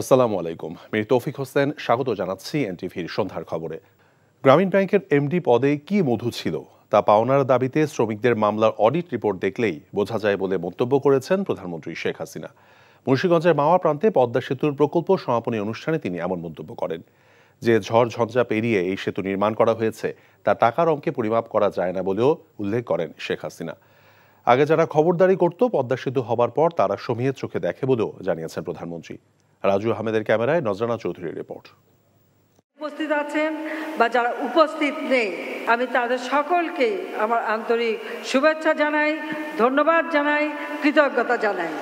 আসসালামু আলাইকুম। আমি তৌফিক হোসেন স্বাগত জানাচ্ছি এনটিভির সন্ধ্যার খবরে। গ্রামীণ ব্যাংকের এমডি পদে কি মধু ছিল তা পাওনার দাবিতে শ্রমিকদের মামলার অডিট রিপোর্ট দেখলেই বোঝা যায় বলে মন্তব্য করেছেন প্রধানমন্ত্রী শেখ হাসিনা। মুন্সিগঞ্জের মাওয়া প্রান্তে পদ্মা সেতুর প্রকল্প সমাপনী অনুষ্ঠানে তিনি এমন মন্তব্য করেন যে ঝড় ঝঞ্ঝা পেরিয়ে এই সেতু নির্মাণ করা হয়েছে তা টাকার অঙ্কে পরিমাপ করা যায় না বলেও উল্লেখ করেন শেখ হাসিনা। আগে যারা খবরদারি করত পদ্মা সেতু হবার পর তারা সমীহের চোখে দেখে বলেও জানিয়েছেন প্রধানমন্ত্রী। রাজু আহমেদের ক্যামেরায় নজরানা চৌধুরীর রিপোর্ট। উপস্থিত আছেন বা যারা উপস্থিত নেই, আমি তাদের সকলকে আমার আন্তরিক শুভেচ্ছা জানাই, ধন্যবাদ জানাই, কৃতজ্ঞতা জানাই।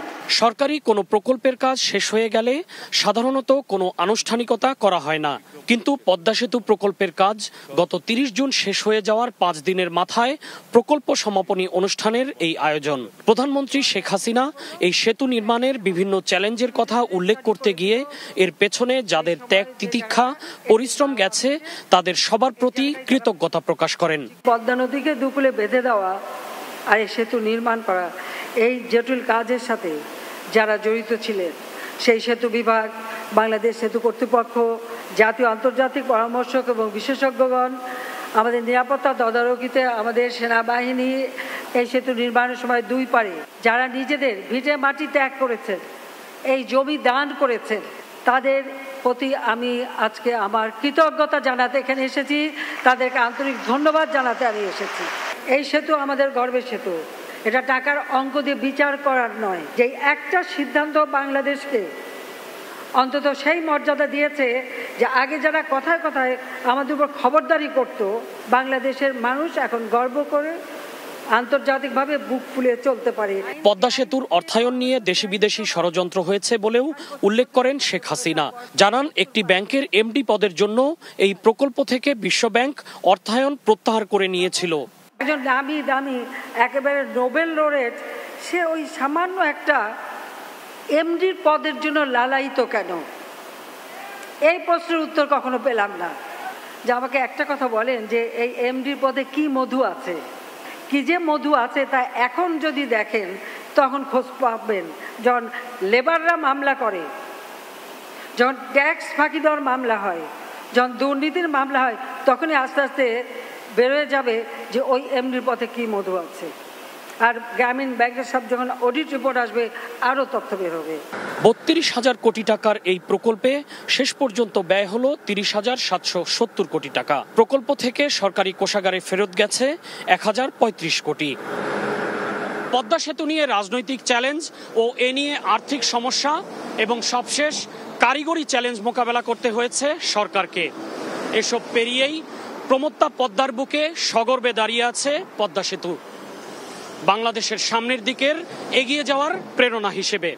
সরকারি কোনো প্রকল্পের কাজ শেষ হয়ে গেলে সাধারণত কোনো আনুষ্ঠানিকতা করা হয় না, কিন্তু পদ্মা সেতু প্রকল্পের কাজ গত ৩০ জুন শেষ হয়ে যাওয়ার ৫ দিনের মাথায় প্রকল্প সমাপনী অনুষ্ঠানের এই আয়োজন। প্রধানমন্ত্রী শেখ হাসিনা এই সেতু নির্মাণের বিভিন্ন চ্যালেঞ্জের কথা উল্লেখ করতে গিয়ে এর পেছনে যাদের ত্যাগ তিতিক্ষা পরিশ্রম গেছে তাদের সবার প্রতি কৃতজ্ঞতা প্রকাশ করেন। পদ্মা নদীকে দুকুলে বেঁধে দেওয়া আর এই সেতু নির্মাণ করা, এই জটিল কাজের সাথে যারা জড়িত ছিলেন সেই সেতু বিভাগ, বাংলাদেশ সেতু কর্তৃপক্ষ, জাতীয় আন্তর্জাতিক পরামর্শক এবং বিশেষজ্ঞগণ, আমাদের নিরাপত্তা তদারকিতে আমাদের সেনাবাহিনী, এই সেতু নির্মাণের সময় দুই পারে যারা নিজেদের ভিটে মাটি ত্যাগ করেছেন, এই জমি দান করেছেন, তাদের প্রতি আমি আজকে আমার কৃতজ্ঞতা জানাতে এখানে এসেছি, তাদেরকে আন্তরিক ধন্যবাদ জানাতে আমি এসেছি। এই সেতু আমাদের গর্বের সেতু, এটা টাকার অঙ্ক দিয়ে বিচার করার নয়। যে একটা সিদ্ধান্ত বাংলাদেশকে অন্তত সেই মর্যাদা দিয়েছে যে আগে যারা কথায় কথায় আমাদের উপর খবরদারি করত, বাংলাদেশের মানুষ এখন গর্ব করে আন্তর্জাতিকভাবে বুক ফুলিয়ে চলতে পারে। পদ্মা সেতুর অর্থায়ন নিয়ে দেশি বিদেশি ষড়যন্ত্র হয়েছে বলেও উল্লেখ করেন শেখ হাসিনা। জানান একটি ব্যাংকের এমডি পদের জন্য এই প্রকল্প থেকে বিশ্বব্যাংক অর্থায়ন প্রত্যাহার করে নিয়েছিল। একজন দামি দামি একেবারে নোবেল লরেট, সে ওই সামান্য একটা এমডির পদের জন্য লালায়িত কেন? এই প্রশ্নের উত্তর কখনো পেলাম না। যে আমাকে একটা কথা বলেন যে এই এমডির পদে কি মধু আছে, কি যে মধু আছে তা এখন যদি দেখেন তখন খোঁজ পাবেন। যখন লেবাররা মামলা করে, যখন ট্যাক্স ফাঁকি দেওয়ার মামলা হয়, যখন দুর্নীতির মামলা হয়, তখনই আস্তে আস্তে বেরোয় যাবে যে ওই এমডির পথে কি মধু আছে। আর গ্রামীণ ব্যাংকের সব যখন অডিট রিপোর্ট আসবে আরও তথ্য বের হবে। ৩২,০০০ কোটি টাকার এই প্রকল্পে শেষ পর্যন্ত ব্যয় হলো ৩০,৭৭০ কোটি টাকা। প্রকল্প থেকে সরকারি কোষাগারে ফেরত গেছে ১,০৩৫ কোটি। পদ্মা সেতু নিয়ে রাজনৈতিক চ্যালেঞ্জ ও এ নিয়ে আর্থিক সমস্যা এবং সবশেষ কারিগরি চ্যালেঞ্জ মোকাবেলা করতে হয়েছে সরকারকে। এসব পেরিয়েই প্রমত্তা পদ্মার বুকে সগর্বে দাঁড়িয়ে আছে পদ্মা সেতু, বাংলাদেশের সামনের দিকের এগিয়ে যাওয়ার প্রেরণা হিসেবে।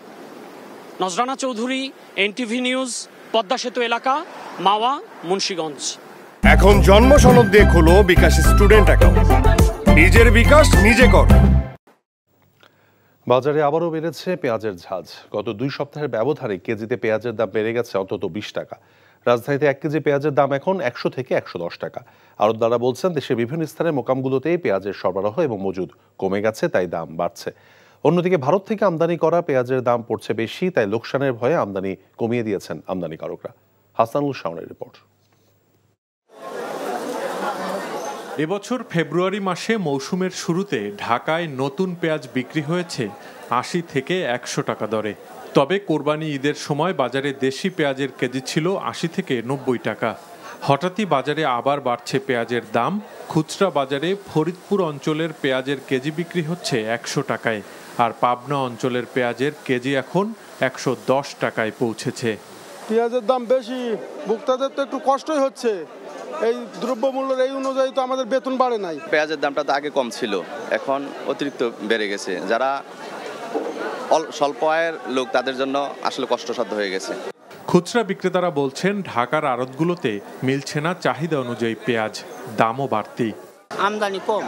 নজরানা চৌধুরী, এনটিভি নিউজ, পদ্মা সেতু এলাকা, মাওয়া, মুন্সিগঞ্জ। এখন জন্ম সনদ দিয়ে খোলো বিকাশ স্টুডেন্ট অ্যাকাউন্ট। নিজের বিকাশ নিজে কর। বাজারে আবারও বেড়েছে পেঁয়াজের ঝাঁজ। গত 2 সপ্তাহের ব্যবধানে কেজিতে পেঁয়াজের দাম বেড়ে গেছে অন্তত 20 টাকা। রাজধানীতে 1 কেজি পেঁয়াজের দাম এখন 100 থেকে 110 টাকা। আড়তদাররা বলছেন দেশের বিভিন্ন স্থানের মোকামগুলোতেই পেঁয়াজের সরবরাহ এবং মজুদ কমে গেছে, তাই দাম বাড়ছে। অন্যদিকে ভারত থেকে আমদানি করা পেঁয়াজের দাম পড়ছে বেশি, তাই লোকসানের ভয়ে আমদানি কমিয়ে দিয়েছেন আমদানিকারকরা। হাসানুল শাওনের রিপোর্ট। এবছর ফেব্রুয়ারি মাসে মৌসুমের শুরুতে ঢাকায় নতুন পেঁয়াজ বিক্রি হয়েছে 80 থেকে 100 টাকা দরে। তবে কোরবানি ঈদের সময় বাজারে দেশি পেঁয়াজের কেজি ছিল 80 থেকে 90 টাকা। হঠাৎই বাজারে আবার বাড়ছে পেঁয়াজের দাম। খুচরা বাজারে ফরিদপুর অঞ্চলের পেঁয়াজের কেজি বিক্রি হচ্ছে 100 টাকায়, আর পাবনা অঞ্চলের পেঁয়াজের কেজি এখন 110 টাকায় পৌঁছেছে। পেঁয়াজের দাম বেশি, ভোক্তাদের তো একটু কষ্টই হচ্ছে। এই দ্রব্যমূল্যের এই অনুযায়ী তো আমাদের বেতন বাড়ে নাই। পেঁয়াজের দামটা তো আগে কম ছিল, এখন অতিরিক্ত বেড়ে গেছে। যারা স্বল্প আয়ের লোক তাদের জন্য আসলে কষ্টসাধ্য হয়ে গেছে। খুচরা বিক্রেতারা বলছেন ঢাকার আড়তগুলোতে মিলছে না চাহিদা অনুযায়ী পেঁয়াজ, দামও বাড়তি। আমদানি কম,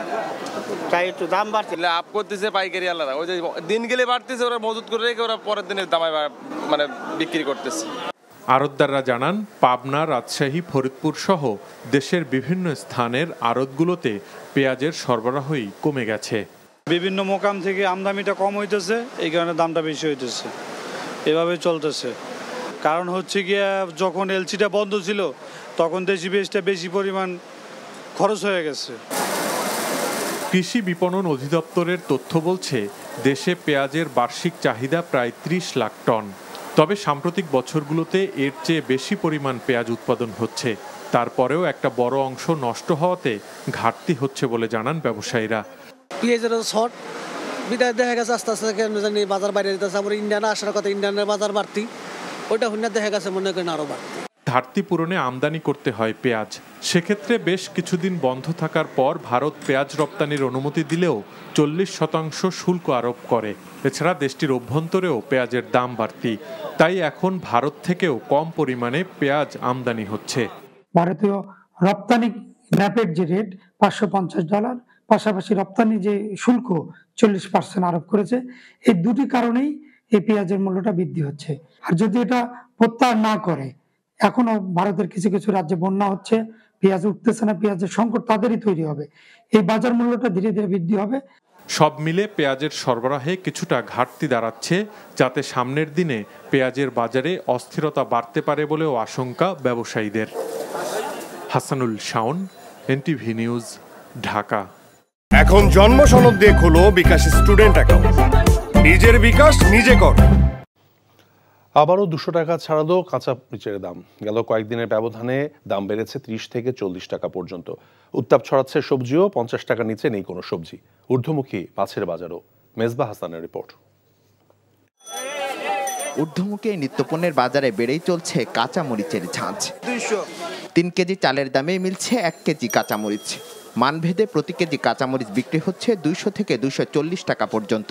তাই একটু দাম বাড়ছে। আপ করতেছে পাইকারি আলাদা, ওই যে দিন গেলে বাড়তেছে, ওরা মজুত করে রেখে ওরা পরের দিনের দামে মানে বিক্রি করতেছে। আড়তদাররা জানান পাবনা, রাজশাহী, ফরিদপুর সহ দেশের বিভিন্ন স্থানের আড়তগুলোতে পেঁয়াজের সরবরাহই কমে গেছে। বিভিন্ন মোকাম থেকে আমদানিটা কম হইতেছে, এই কারণে দামটা বেশি হইতেছে, এভাবে চলতেছে। কারণ হচ্ছে গিয়া যখন এলসিটা বন্ধ ছিল তখন দেশি পেঁয়াজটা বেশি পরিমাণ খরচ হয়ে গেছে। কৃষি বিপণন অধিদপ্তরের তথ্য বলছে দেশে পেঁয়াজের বার্ষিক চাহিদা প্রায় ৩০ লাখ টন। তবে সাম্প্রতিক বছরগুলোতে এর চেয়ে বেশি পরিমাণ পেঁয়াজ উৎপাদন হচ্ছে। তারপরেও একটা বড় অংশ নষ্ট হওয়াতে ঘাটতি হচ্ছে বলে জানান ব্যবসায়ীরা। পেঁয়াজের শর্ট বিদায় দেখা গেছে আস্তে আস্তে জানি বাজার বাইরে যেতেছে। আমরা ইন্ডিয়ানে আসার কথা, ইন্ডিয়ানের বাজার বাড়তি, ওইটা হুন্না দেখা গেছে মনে করেন আরো বাড়তি। ঘাটতি পূরণে আমদানি করতে হয় পেঁয়াজ। সেক্ষেত্রে বেশ কিছুদিন বন্ধ থাকার পর ভারত পেঁয়াজ রপ্তানির অনুমতি দিলেও 40% শুল্ক আরোপ করে। এছাড়া দেশটির অভ্যন্তরেও পেঁয়াজের দাম বাড়তি, তাই এখন ভারত থেকেও কম পরিমাণে পেঁয়াজ আমদানি হচ্ছে। ভারতীয় রপ্তানি ন্যাপের যে রেট $550, পাশাপাশি রপ্তানি যে শুল্ক 40% আরোপ করেছে। এই দুটি কারণেই এই পেঁয়াজের মূল্যটা বৃদ্ধি হচ্ছে। আর যদি এটা প্রত্যাহার না করে, এখনো ভারতের কিছু কিছু রাজ্যে বন্যা হচ্ছে, পেঁয়াজ উঠতেছে না, পেঁয়াজের সংকট তাদেরই তৈরি হবে, এই বাজার মূল্যটা ধীরে ধীরে বৃদ্ধি হবে। সব মিলে পেঁয়াজের সরবরাহে কিছুটা ঘাটতি দাঁড়াচ্ছে, যাতে সামনের দিনে পেঁয়াজের বাজারে অস্থিরতা বাড়তে পারে বলেও আশঙ্কা ব্যবসায়ীদের। Hasanul Shaon, NTV news, Dhaka. এখন জন্ম সনদ দিয়ে খোলো বিকাশ স্টুডেন্ট অ্যাকাউন্ট। নিজের বিকাশ নিজে কর। আবারও 200 টাকা ছাড়ালো কাঁচা মরিচের দাম। গেল কয়েকদিনের ব্যবধানে দাম বেড়েছে 30 থেকে 40 টাকা পর্যন্ত। উত্তাপ ছড়াচ্ছে সবজিও, 50 টাকার নিচে নেই কোনো সবজি। ঊর্ধ্বমুখী মাছের বাজারও। মেজবা হাসানের রিপোর্ট। ঊর্ধ্বমুখী নিত্যপণ্যের বাজারে বেড়েই চলছে কাঁচা মরিচের ঝাঁঝ। 3 কেজি চালের দামে মিলছে 1 কেজি কাঁচামরিচ। মানভেদে প্রতি কেজি কাঁচামরিচ বিক্রি হচ্ছে 200 থেকে 240 টাকা পর্যন্ত।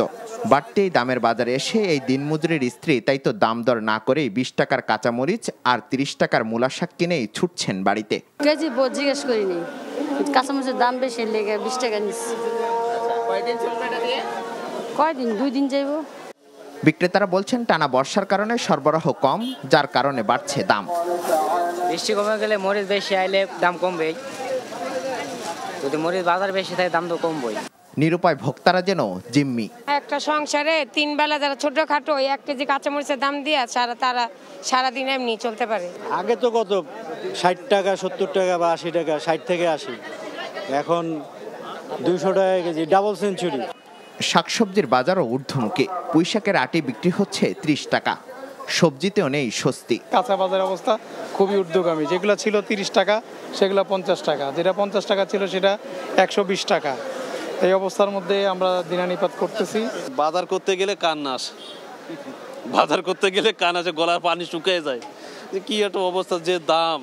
বাড়তি দামের বাজারে এসে এই দিনমজুরের স্ত্রী তাই তো দাম দর না করেই 20 টাকার কাঁচামরিচ আর 30 টাকার মূলা শাক কিনেই ছুটছেন বাড়িতে। কেজি জিজ্ঞেস করিনি, কাঁচামরিচের দাম বেশি লেগে 20 টাকা নিচ্ছে। কয়দিন? 2 দিন যাইব। বিক্রেতারা বলছেন টানা বর্ষার কারণে সরবরাহ কম, যার কারণে বাড়ছে দাম। বৃষ্টি কমে গেলে মরিচ বেশি আইলে দাম কমবে, যদি মরিচ বাজার বেশি থাকে দাম তো কমবেই। নিরুপায় ভোক্তারা যেন জিম্মি। একটা সংসারে 3 বেলা যারা ছোটখাটো 1 কেজি কাঁচামরিচের দাম দিয়ে তারা সারাদিন এমনি চলতে পারে। আগে তো কত 60 টাকা 70 টাকা বা 80 টাকা, 60 থেকে 80, এখন 200 টাকা কেজি, ডাবল সেঞ্চুরি। শাকসবজির বাজারও ঊর্ধ্বমুখী। পুঁইশাকের আটি বিক্রি হচ্ছে 30 টাকা। সবজিতেও নেই স্বস্তি। কাঁচা বাজারের অবস্থা খুবই ঊর্ধ্বগামী। যেগুলো ছিল 30 টাকা সেগুলো 50 টাকা, যেটা 50 টাকা ছিল সেটা 120 টাকা। এই অবস্থার মধ্যে আমরা দিনানিপাত করতেছি। বাজার করতে গেলে কান্না আসে, বাজার করতে গেলে কান আসে, গলার পানি শুকিয়ে যায়। কি একটা অবস্থা, যে দাম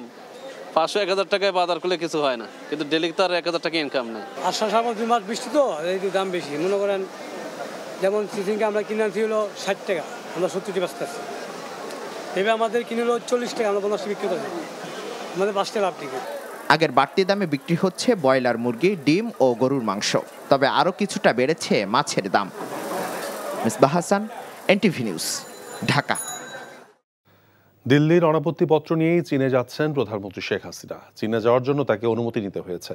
500-1000 টাকায় বাজার করলে কিছু হয় না, কিন্তু ডেলি তো আর 1000 টাকা ইনকাম নেই। আষাঢ় শ্রাবণ 2 মাস বৃষ্টি তো, এই দাম বেশি। মনে করেন যেমন সিজিনকে আমরা কিনে আনছি হলো 60 টাকা, আমরা 70 টাকা বেচতে আসছি। এবার আমাদের কিনে হলো 40 টাকা, আমরা 50 টাকা বিক্রি করি, আমাদের 5 টাকা লাভ ঠিক। আগের বাড়তি দামে বিক্রি হচ্ছে ব্রয়লার মুরগি, ডিম ও গরুর মাংস। তবে আরও কিছুটা বেড়েছে মাছের দাম। Mezba Hasan, NTV news, Dhaka. দিল্লির অনাপত্তিপত্র নিয়েই চীনে যাচ্ছেন প্রধানমন্ত্রী শেখ হাসিনা। চীনে যাওয়ার জন্য তাকে অনুমতি নিতে হয়েছে।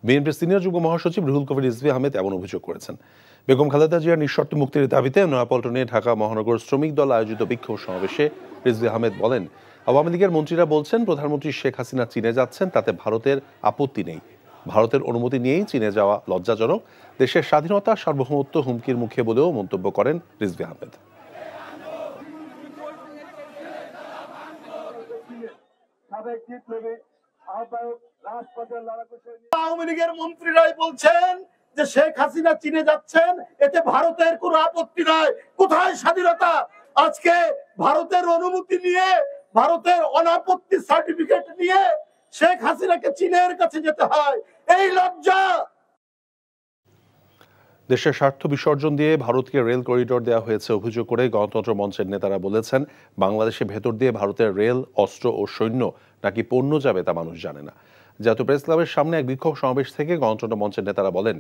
বিএনপির সিনিয়র যুগ্ম মহাসচিব রুহুল কবির রিজভী আহমেদ এমন অভিযোগ করেছেন। বেগম খালেদা জিয়ার নিঃশর্ত মুক্তির দাবিতে নয়াপল্টনে ঢাকা মহানগর শ্রমিক দল আয়োজিত বিক্ষোভ সমাবেশে রিজভী আহমেদ বলেন, আওয়ামী লীগের মন্ত্রীরা বলছেন প্রধানমন্ত্রী শেখ হাসিনা চীনে যাচ্ছেন, তাতে ভারতের আপত্তি নেই। ভারতের অনুমতি নিয়েই চীনে যাওয়া লজ্জাজনক, দেশের স্বাধীনতা সার্বভৌমত্ব হুমকির মুখে বলেও মন্তব্য করেন রিজভী আহমেদ। আওয়ামী লীগের মন্ত্রীরাই বলছেন যে শেখ হাসিনা চীনে যাচ্ছেন, এতে ভারতের কোনো আপত্তি নাই। কোথায় স্বাধীনতা? আজকে ভারতের অনুমতি নিয়ে, ভারতের অনাপত্তি সার্টিফিকেট নিয়ে শেখ হাসিনাকে চীনের কাছে যেতে হয়, এই লজ্জা। দেশের স্বার্থ বিসর্জন দিয়ে ভারতকে রেল করিডোর দেওয়া হয়েছে অভিযোগ করে গণতন্ত্র মঞ্চের নেতারা বলেছেন, বাংলাদেশের ভেতর দিয়ে ভারতের রেল, অস্ত্র ও সৈন্য নাকি পণ্য যাবে তা মানুষ জানে না। জাতীয় প্রেস ক্লাবের সামনে এক বিক্ষোভ সমাবেশ থেকে গণতন্ত্র মঞ্চের নেতারা বলেন,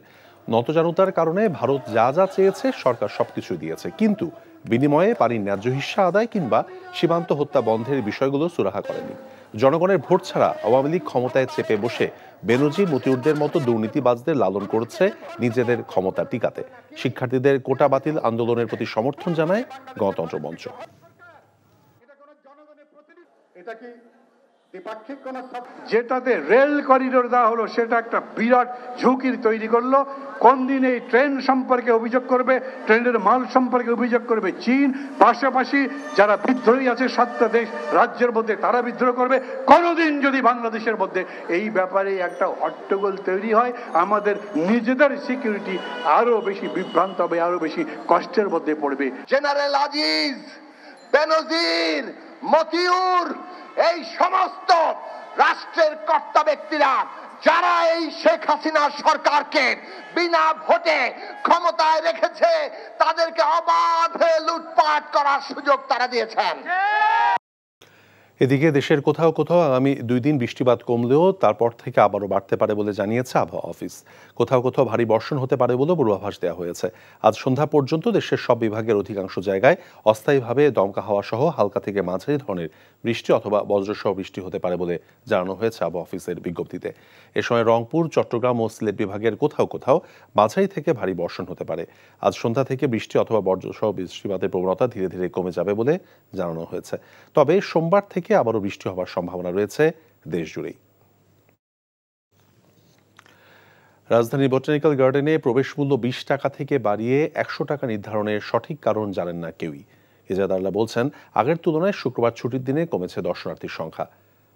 নতজানুতার কারণে ভারত যা যা চেয়েছে সরকার সবকিছু দিয়েছে, কিন্তু বিনিময়ে পানির ন্যায্য হিস্যা আদায় কিংবা সীমান্ত হত্যা বন্ধের বিষয়গুলো সুরাহা করেনি। জনগণের ভোট ছাড়া আওয়ামী লীগ ক্ষমতায় চেপে বসে বেনজির মতিউরদের মতো দুর্নীতিবাজদের লালন করছে নিজেদের ক্ষমতা টিকাতে। শিক্ষার্থীদের কোটা বাতিল আন্দোলনের প্রতি সমর্থন জানায় গণতন্ত্র মঞ্চ। এটা কি দ্বিপাক্ষিক কোন যেটাতে রেল করিডোর দেওয়া হলো সেটা একটা বিরাট ঝুঁকি তৈরি করলো। কোন দিন এই ট্রেন সম্পর্কে অভিযোগ করবে, ট্রেনের মাল সম্পর্কে অভিযোগ করবে চীন, পাশাপাশি যারা বিদ্রোহী আছে 7টা দেশ রাজ্যের মধ্যে তারা বিদ্রোহ করবে। কোনোদিন যদি বাংলাদেশের মধ্যে এই ব্যাপারে একটা হট্টগোল তৈরি হয়, আমাদের নিজেদের সিকিউরিটি আরো বেশি বিভ্রান্ত হবে, আরো বেশি কষ্টের মধ্যে পড়বে। জেনারেল আজিজ, বেনজির, মতিউর, এই সমস্ত রাষ্ট্রের কর্তা ব্যক্তিরা যারা এই শেখ হাসিনা সরকারকে বিনা ভোটে ক্ষমতায় রেখেছে, তাদেরকে অবাধে লুটপাট করার সুযোগ তারা দিয়েছেন। এদিকে দেশের কোথাও কোথাও আগামী 2 দিন বৃষ্টিপাত কমলেও তারপর থেকে আবারও বাড়তে পারে বলে জানিয়েছে আবহাওয়া অফিস। কোথাও কোথাও ভারী বর্ষণ হতে পারে বলে পূর্বাভাস দেওয়া হয়েছে। আজ সন্ধ্যা পর্যন্ত দেশের সব বিভাগের অধিকাংশ জায়গায় অস্থায়ীভাবে দমকা হাওয়া সহ হালকা থেকে মাঝারি ধরনের বৃষ্টি অথবা বজ্রসহ বৃষ্টি হতে পারে বলে জানানো হয়েছে আবহাওয়া অফিসের বিজ্ঞপ্তিতে। এ সময় রংপুর, চট্টগ্রাম ও সিলেট বিভাগের কোথাও কোথাও মাঝারি থেকে ভারী বর্ষণ হতে পারে। আজ সন্ধ্যা থেকে বৃষ্টি অথবা বজ্রসহ বৃষ্টিপাতের প্রবণতা ধীরে ধীরে কমে যাবে বলে জানানো হয়েছে। তবে সোমবার থেকে আবারও বৃষ্টি হওয়ার সম্ভাবনা রয়েছে দেশ জুড়েই। রাজধানীর বোটানিক্যাল গার্ডেনে প্রবেশ মূল্য 20 টাকা থেকে বাড়িয়ে 100 টাকা নির্ধারণের সঠিক কারণ জানেন না কেউই। এজাদ আল্লাহ বলছেন, আগের তুলনায় শুক্রবার ছুটির দিনে কমেছে দর্শনার্থীর সংখ্যা।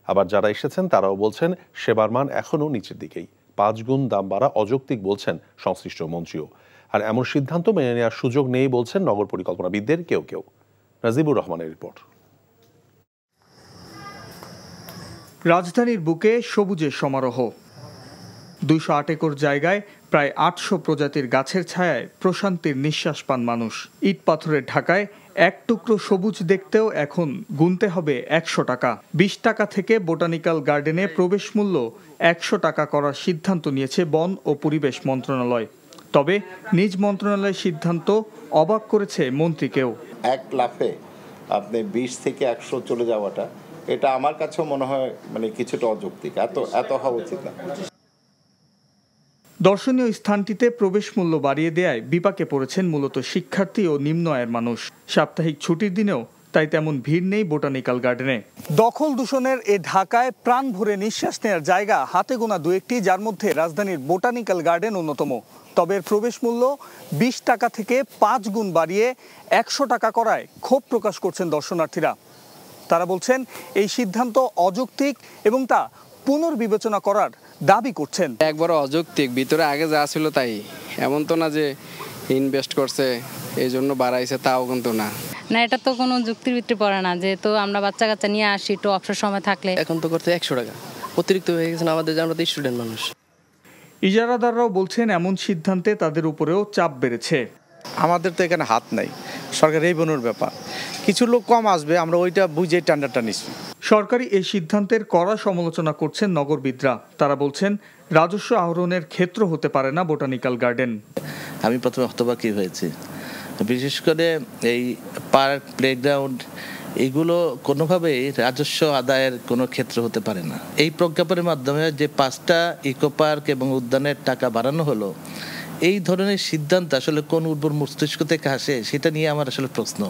আবার যারা এসেছেন তারাও বলছেন সেবার মান এখনও নিচের দিকেই। 5 গুণ দাম বাড়া অযৌক্তিক বলছেন সংশ্লিষ্ট মন্ত্রীও। আর এমন সিদ্ধান্ত মেনে নেওয়ার সুযোগ নেই বলছেন নগর পরিকল্পনাবিদদের কেউ কেউ। নাজিবুর রহমানের রিপোর্ট। রাজধানীর বুকে সবুজের সমারোহ। 208 একর জায়গায় প্রায় 800 প্রজাতির গাছের ছায়ায় প্রশান্তির নিঃশ্বাস পান মানুষ। ইট পাথরের ঢাকায় এক টুকরো সবুজ দেখতেও এখন গুনতে হবে 100 টাকা। 20 টাকা থেকে বোটানিক্যাল গার্ডেনে প্রবেশ মূল্য 100 টাকা করার সিদ্ধান্ত নিয়েছে বন ও পরিবেশ মন্ত্রণালয়। তবে নিজ মন্ত্রণালয়ের সিদ্ধান্ত অবাক করেছে মন্ত্রীকেও। এক লাফে আপনি 20 থেকে 100 চলে যাওয়াটা, এটা আমার কাছেও মনে হয় কিছুটা অযৌক্তিক। এত হওয়া উচিত না। দর্শনীয় স্থানটিতে প্রবেশ মূল্য বাড়িয়ে দেয়ায় বিপাকে পড়েছেন মূলত শিক্ষার্থী ও নিম্ন আয়ের মানুষ। সাপ্তাহিক ছুটির দিনেও তাই তেমন ভিড় নেই বোটানিক্যাল গার্ডেনে। দখল দূষণের এ ঢাকায় প্রাণ ভরে নিঃশ্বাস নেওয়ার জায়গা হাতে গোনা 2-1টি, যার মধ্যে রাজধানীর বোটানিক্যাল গার্ডেন অন্যতম। তবে প্রবেশ মূল্য 20 টাকা থেকে 5 গুণ বাড়িয়ে 100 টাকা করায় ক্ষোভ প্রকাশ করছেন দর্শনার্থীরা। তারা বলছেন এই সিদ্ধান্ত অযৌক্তিক এবং তা পুনর্বিবেচনা করার দাবি করছেন। একবার অযৌক্তিক, ভিতরে আগে যা ছিল তাই, এমন তো না যে ইনভেস্ট করছে এই জন্য বাড়াইছে, তাও কিন্তু না। না, এটা তো কোনো যুক্তির ভিত্তি পড়ে না। যেহেতু আমরা বাচ্চা কাচ্চা নিয়ে আসি, একটু অবসর সময় থাকলে এখন তো করতে 100 টাকা অতিরিক্ত হয়ে গেছে আমাদের, আমরা তো স্টুডেন্ট মানুষ। ইজারাদাররাও বলছেন এমন সিদ্ধান্তে তাদের উপরেও চাপ বেড়েছে। আমাদের তো এখানে হাত নাই, সরকার এই বনুর ব্যাপার, কিছু লোক কম আসবে, আমরা ওইটা বুঝে টেন্ডারটা নিচ্ছি। সরকারি এই সিদ্ধান্তের কড়া সমালোচনা করছেন নগরবিদরা। তারা বলছেন রাজস্ব আহরণের ক্ষেত্র হতে পারে না বোটানিক্যাল গার্ডেন। আমি প্রথমে হতবাকি হয়েছি, বিশেষ করে এই পার্ক, প্লেগ্রাউন্ড, এগুলো কোনোভাবেই রাজস্ব আদায়ের কোনো ক্ষেত্র হতে পারে না। এই প্রজ্ঞাপনের মাধ্যমে যে 5টা ইকো পার্ক এবং উদ্যানের টাকা বাড়ানো হলো, এই ধরনের সিদ্ধান্ত আসলে কোন উর্বর মস্তিষ্ক থেকে আসে, সেটা নিয়ে আমার আসলে প্রশ্ন।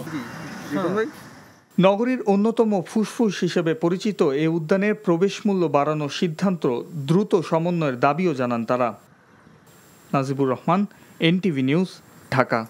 নগরীর অন্যতম ফুসফুস হিসেবে পরিচিত এই উদ্যানের প্রবেশ মূল্য বাড়ানোর সিদ্ধান্ত দ্রুত সমন্বয়ের দাবিও জানান তারা। Najibur Rahman, NTV news, Dhaka.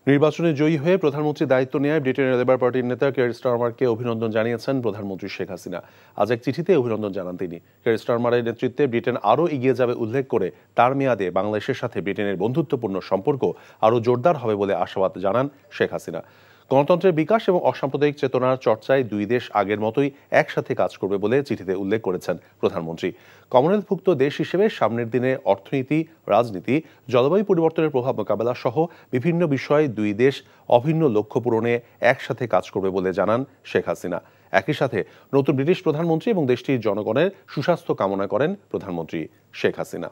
নির্বাচনে জয়ী হয়ে প্রধানমন্ত্রীর দায়িত্ব নেওয়ায় ব্রিটেনের লেবার পার্টির নেতা কেয়ার স্টারমারকে অভিনন্দন জানিয়েছেন প্রধানমন্ত্রী শেখ হাসিনা। আজ এক চিঠিতে অভিনন্দন জানান তিনি। কেয়ার স্টারমারের নেতৃত্বে ব্রিটেন আরও এগিয়ে যাবে উল্লেখ করে তার মেয়াদে বাংলাদেশের সাথে ব্রিটেনের বন্ধুত্বপূর্ণ সম্পর্ক আরও জোরদার হবে বলে আশাবাদ জানান শেখ হাসিনা। গণতন্ত্রের বিকাশ এবং অসাম্প্রদায়িক চেতনার চর্চায় 2 দেশ আগের মতোই একসাথে কাজ করবে বলে চিঠিতে উল্লেখ করেছেন প্রধানমন্ত্রী। কমনওয়েলথভুক্ত দেশ হিসেবে সামনের দিনে অর্থনীতি, রাজনীতি, জলবায়ু পরিবর্তনের প্রভাব মোকাবেলা সহ বিভিন্ন বিষয়ে 2 দেশ অভিন্ন লক্ষ্য পূরণে একসাথে কাজ করবে বলে জানান শেখ হাসিনা। একই সাথে নতুন ব্রিটিশ প্রধানমন্ত্রী এবং দেশটির জনগণের সুস্বাস্থ্য কামনা করেন প্রধানমন্ত্রী শেখ হাসিনা।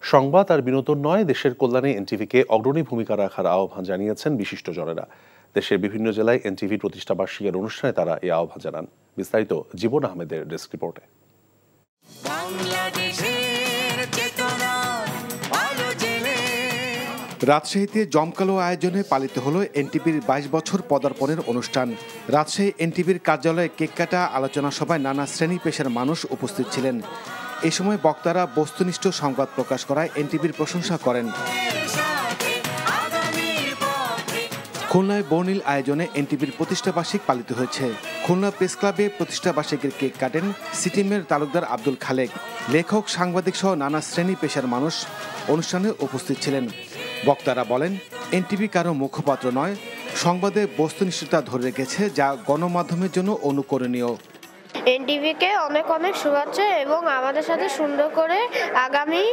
সংবাদ আর বিনোদন নয়, দেশের কল্যাণে এনটিভিকে অগ্রণী ভূমিকা রাখার আহ্বান জানিয়েছেন বিশিষ্টজনেরা। দেশের বিভিন্ন জেলায় এনটিভি প্রতিষ্ঠা বার্ষিকীর অনুষ্ঠানে তারা এই আহ্বান জানান। বিস্তারিত জীবন আহমেদের ডেস্ক রিপোর্টে। রাজশাহীতে জমকালো আয়োজনে পালিত হলো এনটিভির 22 বছর পদার্পণের অনুষ্ঠান। রাজশাহী এনটিভির কার্যালয়ে কেক কাটা, আলোচনা সভায় নানা শ্রেণী পেশার মানুষ উপস্থিত ছিলেন। এ সময় বক্তারা বস্তুনিষ্ঠ সংবাদ প্রকাশ করায় এনটিভির প্রশংসা করেন। খুলনায় বর্ণিল আয়োজনে এনটিভির প্রতিষ্ঠাবার্ষিক পালিত হয়েছে। খুলনা প্রেস ক্লাবে প্রতিষ্ঠাবার্ষিকীর কেক কাটেন সিটি মেয়র তালুকদার আব্দুল খালেক। লেখক, সাংবাদিক সহ নানা শ্রেণী পেশার মানুষ অনুষ্ঠানে উপস্থিত ছিলেন। বক্তারা বলেন, এনটিভি কারো মুখপাত্র নয়, সংবাদে বস্তুনিষ্ঠতা ধরে রেখেছে, যা গণমাধ্যমের জন্য অনুকরণীয়। এনটিভিকে অনেক অনেক শুভেচ্ছা এবং আমাদের সাথে সুন্দর করে আগামী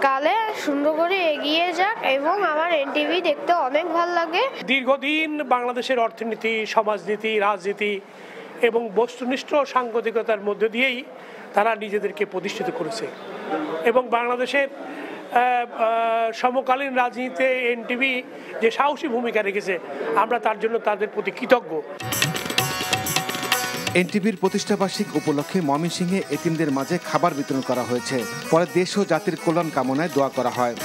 কালে সুন্দর করে এগিয়ে যাক এবং আমার এনটিভি দেখতে অনেক ভালো লাগে। দীর্ঘদিন বাংলাদেশের অর্থনীতি, সমাজনীতি, রাজনীতি এবং বস্তুনিষ্ঠ সাংবাদিকতার মধ্যে দিয়েই তারা নিজেদেরকে প্রতিষ্ঠিত করেছে এবং বাংলাদেশের সমকালীন রাজনীতিতে এনটিভি যে সাহসী ভূমিকা রেখেছে, আমরা তার জন্য তাদের প্রতি কৃতজ্ঞ। এনটিভির প্রতিষ্ঠাবার্ষিক উপলক্ষে ময়মনসিংহে এতিমদের মাঝে খাবার বিতরণ করা হয়েছে। পরে দেশ ও জাতির কল্যাণ কামনায় দোয়া করা হয়।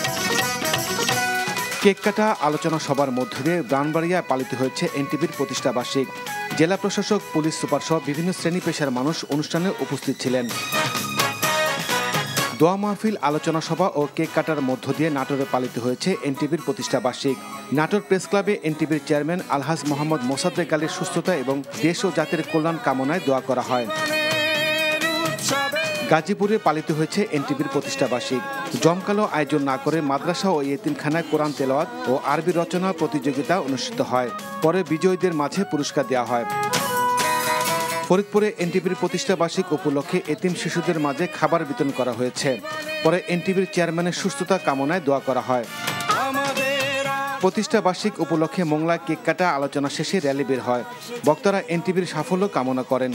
কেক কাটা, আলোচনা সভার মধ্য দিয়ে ব্রাহ্মণবাড়িয়ায় পালিত হয়েছে এনটিভির প্রতিষ্ঠাবার্ষিক। জেলা প্রশাসক, পুলিশ সুপার সহ বিভিন্ন শ্রেণী পেশার মানুষ অনুষ্ঠানে উপস্থিত ছিলেন। দোয়া মাহফিল, আলোচনা সভা ও কেক কাটার মধ্য দিয়ে নাটোরে পালিত হয়েছে এনটিভির প্রতিষ্ঠাবার্ষিক। নাটোর প্রেস ক্লাবে এনটিভির চেয়ারম্যান আলহাজ মোহাম্মদ মোসাদ্দেক আলীর সুস্থতা এবং দেশ ও জাতির কল্যাণ কামনায় দোয়া করা হয়। গাজীপুরে পালিত হয়েছে এনটিভির প্রতিষ্ঠাবার্ষিক। জমকালো আয়োজন না করে মাদ্রাসা ও ইয়েতিমখানায় কোরআন তেলাওয়াত ও আরবি রচনা প্রতিযোগিতা অনুষ্ঠিত হয়। পরে বিজয়ীদের মাঝে পুরস্কার দেওয়া হয়। ফরিদপুরে এনটিভির প্রতিষ্ঠাবার্ষিক উপলক্ষে এতিম শিশুদের মাঝে খাবার বিতরণ করা হয়েছে। পরে এনটিভির চেয়ারম্যানের সুস্থতা কামনায় দোয়া করা হয়। প্রতিষ্ঠাবার্ষিক উপলক্ষে মোংলায় কেক কাটা, আলোচনা শেষে র্যালি বের হয়। বক্তারা এনটিভির সাফল্য কামনা করেন।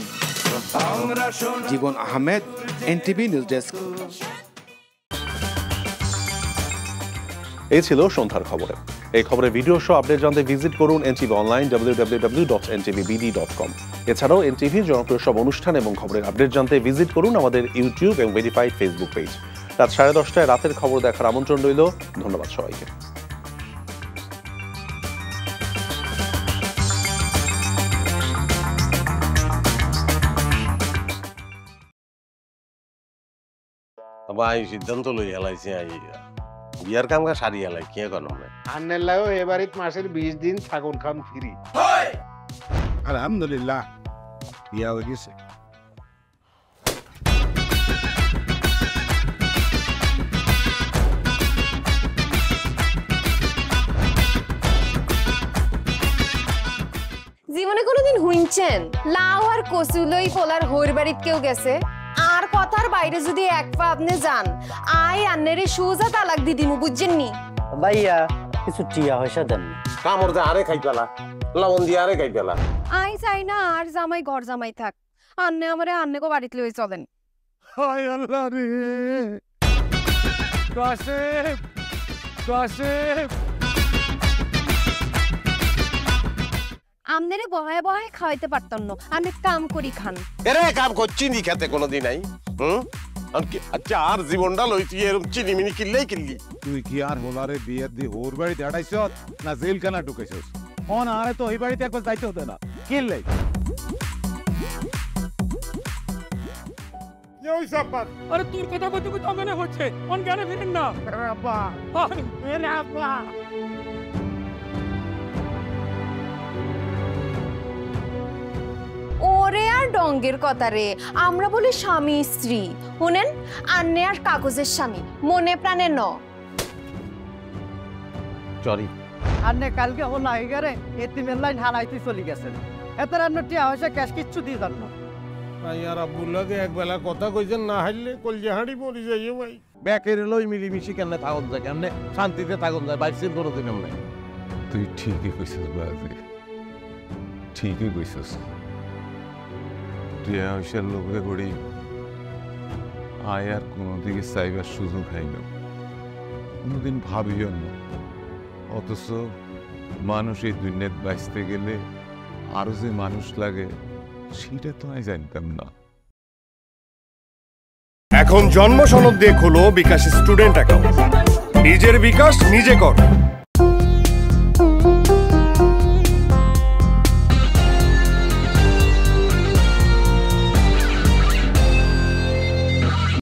জীবন আহমেদ, এনটিভি নিউজ ডেস্ক। এই ছিল সন্ধ্যার খবরে। এই খবরের ভিডিও শো আপডেট জানতে ভিজিট করুন এনটিভি অনলাইন www.ntvbd.com। এছাড়াও এনটিভির জনপ্রিয় সব অনুষ্ঠান এবং খবরের আপডেট জানতে ভিজিট করুন আমাদের ইউটিউব এবং ভেরিফাইড ফেসবুক পেজ। রাত 10:30টায় রাতের খবর দেখার আমন্ত্রণ রইল। ধন্যবাদ সবাইকে। ভাই সিদ্ধান্ত লই হেলাইছে বিয়ার কাম কা সারি হেলাই কি এখন হবে আন্নের লাগো এবারিত মাসের 20 দিন ছাগল খাম ফ্রি। আলহামদুলিল্লাহ বিয়া হয়ে গেছে। জীবনে কোনোদিন হুইনছেন লাউ আর কচুলই পোলার হোর বাড়িত কেউ গেছে আর কথার বাইরে যদি এক পা আপনি যান আই আন্নেরে সুজা তালাক দি দিমু, বুঝছেন নি ভাইয়া? কিছু টিয়া পয়সা দেন। কামর দে আরে খাই পেলা, লবণ দিয়ে আরে খাই পেলা। আই চাই না আর জামাই ঘর জামাই থাক, আন্নে আমারে আন্নেকো বাড়িতে লই চলেন। হায় আল্লাহ রে, কাশেম কাশেম আমনেরে বহায় বহায় খাওয়াইতে পারতাম না, আমি কাম করি খান। এরে কাম করছি নি খেতে কোনোদিন নাই। আচ্ছা আর জীবনটা লই তুই এরকম চিনিমিনি কিল্লেই কিল্লি। তুই কি আর হোলারে বিয়ে দি ওর বাড়িতে আড়াইছ না জেলখানা ঢুকেছিস? অন আরে তো ওই বাড়িতে একবার যাইতে হতো না, কিল্লে আরে তোর কথা কইতে কইতে মনে হচ্ছে অন জ্ঞানে ফিরেন না। আব্বা মেরে আব্বা ওরে আর ডঙ্গের কথা রে, আমরা বলি স্বামী স্ত্রী, শুনেন আন্নে আর কাগজের স্বামী, মনে প্রাণে ন। সরি আন্নে কালকে ও লাইগারে এতিমের লাইন হারাইতে চলে গেছেন, এত রান্না টিয়া হয়েছে ক্যাশ কিচ্ছু দিয়ে যান না। আর আব্বুল্লাহকে একবেলা কথা কইছেন না হাইলে কলজে হাঁড়ি পড়ি যাইও ভাই। ব্যাকের লই মিলিমিশি কেমনে থাকুন যায়, কেমনে শান্তিতে থাকুন যায়, বাইসের কোনো দিন এমনি। তুই ঠিকই কইছিস বাজে, ঠিকই কইছিস। তুই আয়সার লোকে করি আয় আর কোনোদিকে চাইবার সুযোগ হয় না, কোনোদিন ভাবিও না। অথচ মানুষ এই দুনিয়াতে বাঁচতে গেলে আরো যে মানুষ লাগে সেটা তো আমি জানতাম না। এখন জন্ম সনদ দিয়ে খোলো বিকাশ স্টুডেন্ট অ্যাকাউন্ট। নিজের বিকাশ নিজে কর।